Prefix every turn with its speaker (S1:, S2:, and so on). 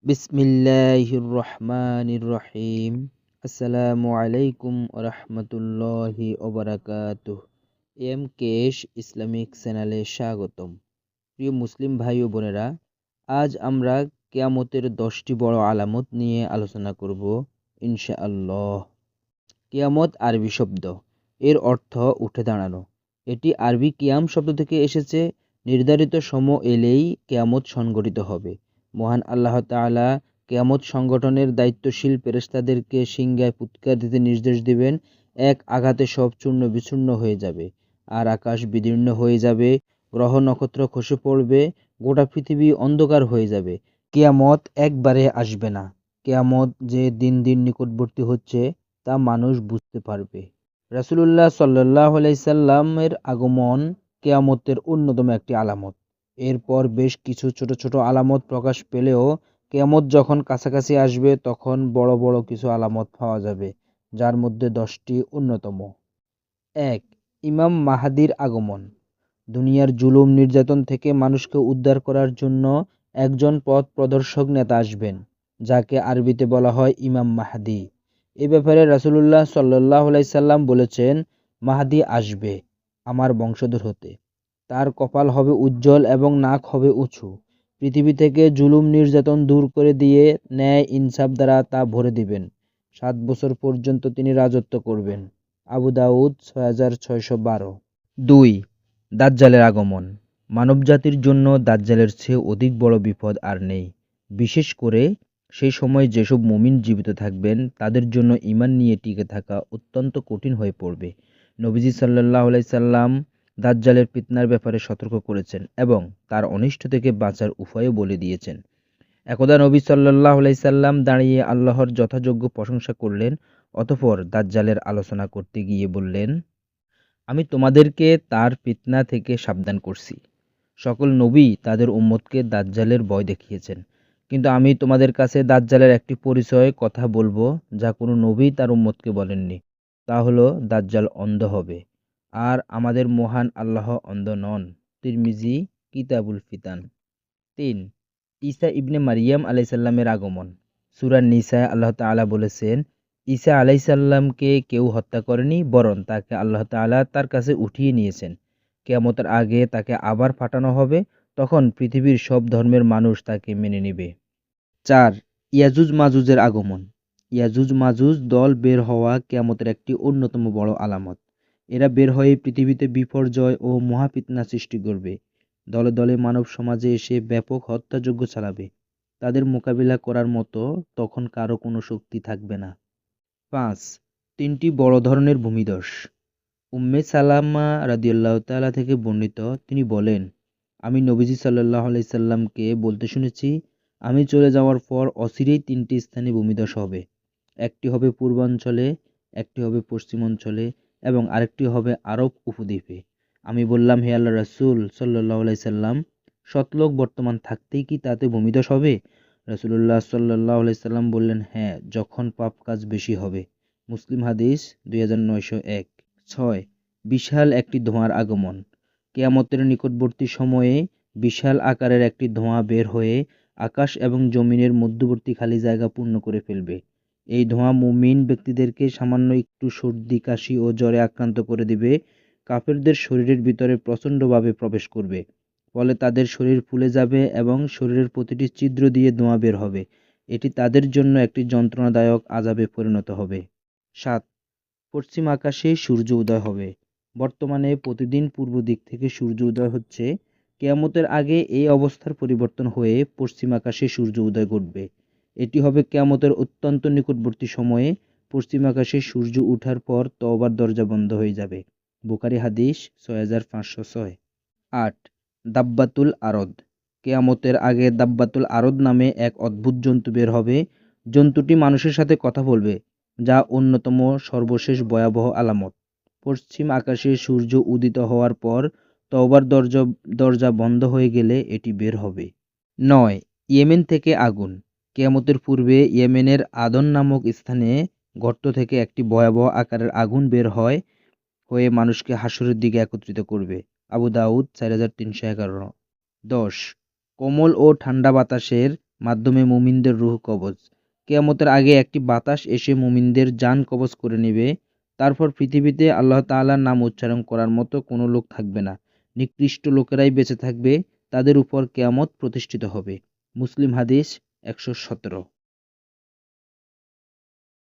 S1: বিসমিল্লাহির রহমানির রহিম। আসসালামু আলাইকুম রহমতুল্লাহি ওবারাকাতুহ। এম কেশ ইসলামিক চ্যানেলে স্বাগতম। প্রিয় মুসলিম ভাই ও বোনেরা, আজ আমরা কিয়ামতের 10টি বড় আলামত নিয়ে আলোচনা করব ইনশাআল্লাহ। কিয়ামত আরবি শব্দ, এর অর্থ উঠে দাঁড়ানো। এটি আরবি কিয়াম শব্দ থেকে এসেছে। নির্ধারিত সময় এলেই কিয়ামত সংঘটিত হবে। মহান আল্লাহ তাআলা কিয়ামত সংগঠনের দায়িত্বশীল ফেরেশতাদেরকে সিংহায় ফুৎকার দিতে নির্দেশ দিবেন। এক আঘাতে সব চূর্ণ বিচূর্ণ হয়ে যাবে, আর আকাশ বিদীর্ণ হয়ে যাবে, গ্রহ নক্ষত্র খসে পড়বে, গোটা পৃথিবী অন্ধকার হয়ে যাবে। কিয়ামত একবারে আসবে না। কিয়ামত যে দিন দিন নিকটবর্তী হচ্ছে তা মানুষ বুঝতে পারবে। রাসূলুল্লাহ সাল্লাল্লাহু আলাইহি সাল্লামের আগমন কিয়ামতের অন্যতম একটি আলামত। এরপর বেশ কিছু ছোট ছোট আলামত প্রকাশ পেলেও কিয়ামত যখন কাছাকাছি আসবে তখন বড় বড় কিছু আলামত পাওয়া যাবে, যার মধ্যে 10টি অন্যতম। ১. ইমাম মাহদীর আগমন। দুনিয়ার জুলুম নির্যাতন থেকে মানুষকে উদ্ধার করার জন্য একজন পথ প্রদর্শক নেতা আসবেন, যাকে আরবিতে বলা হয় ইমাম মাহদী। এ ব্যাপারে রাসূলুল্লাহ সাল্লাল্লাহু আলাইহি সাল্লাম বলেছেন, মাহদী আসবে আমার বংশধর হতে। তার কপাল হবে উজ্জ্বল এবং নাক হবে উঁচু। পৃথিবী থেকে জুলুম নির্যাতন দূর করে দিয়ে ন্যায় ইনসাফ দ্বারা তা ভরে দিবেন। 7 বছর পর্যন্ত তিনি রাজত্ব করবেন। আবু দাউদ 6612। ২. দাজ্জালের আগমন। মানবজাতির জন্য দাজ্জালের চেয়ে অধিক বড় বিপদ আর নেই। বিশেষ করে সেই সময় যেসব মুমিন জীবিত থাকবেন তাদের জন্য ঈমান নিয়ে টিকে থাকা অত্যন্ত কঠিন হয়ে পড়বে। নবীজি সাল্লাল্লাহু আলাইহি সাল্লাম দাজ্জালের ফিতনার ব্যাপারে সতর্ক করেছেন এবং তার অনিষ্ট থেকে বাঁচার উপায়ও বলে দিয়েছেন। একদা নবী সাল্লাল্লাহু আলাইহি সাল্লাম দাঁড়িয়ে আল্লাহর যথাযোগ্য প্রশংসা করলেন, অতঃপর দাজ্জালের আলোচনা করতে গিয়ে বললেন, আমি তোমাদেরকে তার ফিতনা থেকে সাবধান করছি। সকল নবী তাদের উম্মতকে দাজ্জালের ভয় দেখিয়েছেন, কিন্তু আমি তোমাদের কাছে দাজ্জালের একটি পরিচয় কথা বলবো যা কোনো নবী তার উম্মতকে বলেননি। তা হলো দাজ্জাল অন্ধ হবে, আর আমাদের মহান আল্লাহ অন্ধ নন। তিরমিজি কিতাবুল ফিতান। ৩. ঈসা ইবনে মারিয়াম আলাইসাল্লামের আগমন। সূরা নিসায় আল্লাহ তাআলা বলেছেন, ঈসা আলাইসাল্লামকে কেউ হত্যা করেনি, বরং তাকে আল্লাহ তাআলা তার কাছে উঠিয়ে নিয়েছেন। কিয়ামতের আগে তাকে আবার পাঠানো হবে, তখন পৃথিবীর সব ধর্মের মানুষ তাকে মেনে নেবে। ৪. ইয়াজুজ মাজুজের আগমন। ইয়াজুজ মাজুজ দল বের হওয়া কিয়ামতের একটি অন্যতম বড় আলামত। এরা বের হয়ে পৃথিবীতে বিপর্যয় ও মহাফিতনা সৃষ্টি করবে। দলে দলে মানব সমাজে এসে ব্যাপক হত্যাযজ্ঞ চালাবে। তাদের মোকাবিলা করার মতো তখন কারো কোনো শক্তি থাকবে না। ৫. ৩টি বড় ধরনের ভূমিধস। উম্মে সালামা রাদিয়াল্লাহু তাআলা থেকে বর্ণিত, তিনি বলেন, আমি নবীজি সাল্লাল্লাহু আলাইহি সাল্লামকে বলতে শুনেছি, আমি চলে যাওয়ার পর অচিরেই 3টি স্থানে ভূমিধস হবে। একটি হবে পূর্বাঞ্চলে, একটি হবে পশ্চিমাঞ্চলে এবং আরেকটি হবে আরব উপদ্বীপে। আমি বললাম, হে আল্লাহর রাসূল সাল্লাল্লাহু আলাইহি সাল্লাম, সৎলোক বর্তমান থাকতেই কি তাতে ভূমিধস হবে? রাসূলুল্লাহ সাল্লাল্লাহু আলাইহি সাল্লাম বললেন, হ্যাঁ, যখন পাপ কাজ বেশি হবে। মুসলিম হাদিস 2901। ৬. বিশাল একটি ধোঁয়ার আগমন। কিয়ামতের নিকটবর্তী সময়ে বিশাল আকারের একটি ধোঁয়া বের হয়ে আকাশ এবং জমিনের মধ্যবর্তী খালি জায়গা পূর্ণ করে ফেলবে। এই ধোঁয়া মুমিন ব্যক্তিদেরকে সামান্য একটু সর্দি, কাশি ও জ্বরে আক্রান্ত করে দিবে। কাফেরদের শরীরের ভিতরে প্রচণ্ডভাবে প্রবেশ করবে, ফলে তাদের শরীর ফুলে যাবে এবং শরীরের প্রতিটি ছিদ্র দিয়ে ধোঁয়া বের হবে। এটি তাদের জন্য একটি যন্ত্রণাদায়ক আযাবে পরিণত হবে। ৭. পশ্চিম আকাশে সূর্য উদয় হবে। বর্তমানে প্রতিদিন পূর্ব দিক থেকে সূর্য উদয় হচ্ছে। কিয়ামতের আগে এই অবস্থার পরিবর্তন হয়ে পশ্চিম আকাশে সূর্য উদয় ঘটবে। এটি হবে কিয়ামতের অত্যন্ত নিকটবর্তী সময়ে। পশ্চিম আকাশে সূর্য উঠার পর তওবার দরজা বন্ধ হয়ে যাবে। বুখারী হাদিস 6506। ৮. দাব্বাতুল আরদ। কিয়ামতের আগে দাব্বাতুল আরদ নামে এক অদ্ভুত জন্তু বের হবে। জন্তুটি মানুষের সাথে কথা বলবে, যা অন্যতম সর্বশেষ ভয়াবহ আলামত। পশ্চিম আকাশে সূর্য উদিত হওয়ার পর তওবার দরজা বন্ধ হয়ে গেলে এটি বের হবে। ৯. ইয়েমেন থেকে আগুন। কিয়ামতের পূর্বে ইয়েমেনের আদন নামক স্থানে গর্ত থেকে একটি ভয়াবহ আকারের আগুন বের হয়ে মানুষকে হাসরের দিকে একত্রিত করবে। আবু দাউদ 4311। ১০. কোমল ও ঠান্ডা বাতাসের মাধ্যমে মুমিনদের রূহ কবজ। কিয়ামতের আগে একটি বাতাস এসে মুমিনদের জান কবজ করে নেবে। তারপর পৃথিবীতে আল্লাহ তাআলার নাম উচ্চারণ করার মতো কোনো লোক থাকবে না। নিকৃষ্ট লোকেরাই বেঁচে থাকবে, তাদের উপর কিয়ামত প্রতিষ্ঠিত হবে। মুসলিম হাদিস 117।